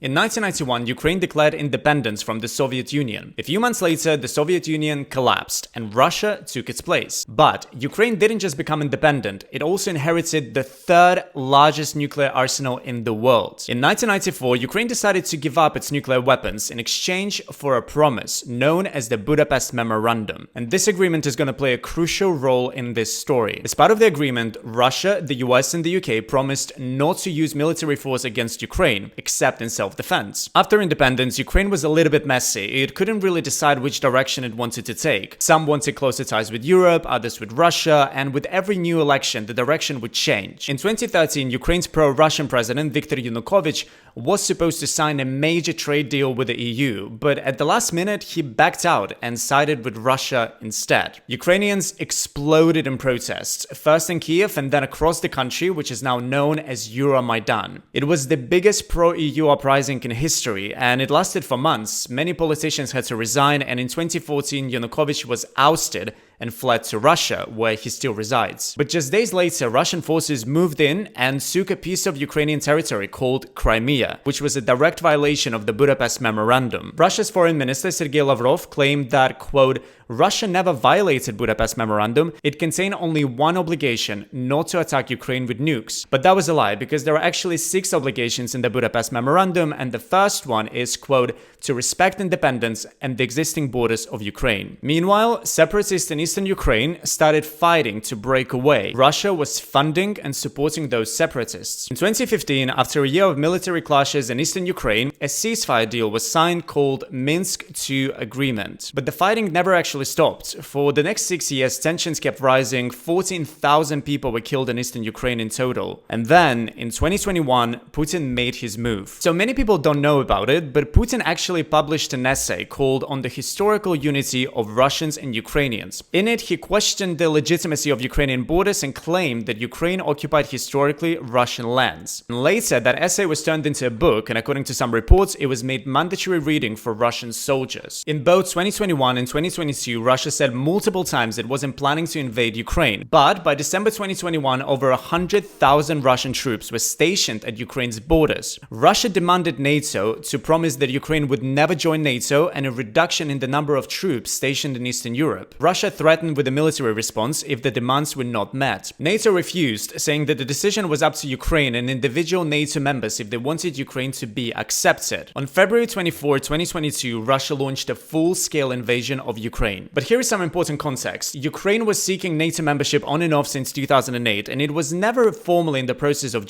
In 1991, Ukraine declared independence from the Soviet Union. A few months later, the Soviet Union collapsed and Russia took its place. But Ukraine didn't just become independent, it also inherited the third largest nuclear arsenal in the world. In 1994, Ukraine decided to give up its nuclear weapons in exchange for a promise known as the Budapest Memorandum. And this agreement is going to play a crucial role in this story. As part of the agreement, Russia, the US, and the UK promised not to use military force against Ukraine, except in self-defense. After independence, Ukraine was a little bit messy. It couldn't really decide which direction it wanted to take. Some wanted closer ties with Europe, others with Russia, and with every new election, the direction would change. In 2013, Ukraine's pro-Russian president, Viktor Yanukovych, was supposed to sign a major trade deal with the EU, but at the last minute, he backed out and sided with Russia instead. Ukrainians exploded in protests, first in Kiev and then across the country, which is now known as Euromaidan. It was the biggest pro-EU uprising in history, and it lasted for months. Many politicians had to resign, and in 2014, Yanukovych was ousted and fled to Russia, where he still resides. But just days later, Russian forces moved in and took a piece of Ukrainian territory called Crimea, which was a direct violation of the Budapest Memorandum. Russia's foreign minister Sergei Lavrov claimed that, quote, Russia never violated Budapest Memorandum. It contained only one obligation, not to attack Ukraine with nukes. But that was a lie, because there are actually 6 obligations in the Budapest Memorandum, and the first one is, quote, to respect independence and the existing borders of Ukraine. Meanwhile, separatists in eastern Ukraine started fighting to break away. Russia was funding and supporting those separatists. In 2015, after a year of military clashes in eastern Ukraine, a ceasefire deal was signed called Minsk II Agreement. But the fighting never actually stopped. For the next 6 years, tensions kept rising. 14,000 people were killed in eastern Ukraine in total. And then, in 2021, Putin made his move. So many people don't know about it, but Putin actually published an essay called On the Historical Unity of Russians and Ukrainians. In it, he questioned the legitimacy of Ukrainian borders and claimed that Ukraine occupied historically Russian lands. And later, that essay was turned into a book, and according to some reports, it was made mandatory reading for Russian soldiers. In both 2021 and 2022, Russia said multiple times it wasn't planning to invade Ukraine. But by December 2021, over 100,000 Russian troops were stationed at Ukraine's borders. Russia demanded NATO to promise that Ukraine would never join NATO and a reduction in the number of troops stationed in Eastern Europe. Russia threatened with a military response if the demands were not met. NATO refused, saying that the decision was up to Ukraine and individual NATO members if they wanted Ukraine to be accepted. On February 24, 2022, Russia launched a full-scale invasion of Ukraine. But here is some important context. Ukraine was seeking NATO membership on and off since 2008, and it was never formally in the process of joining.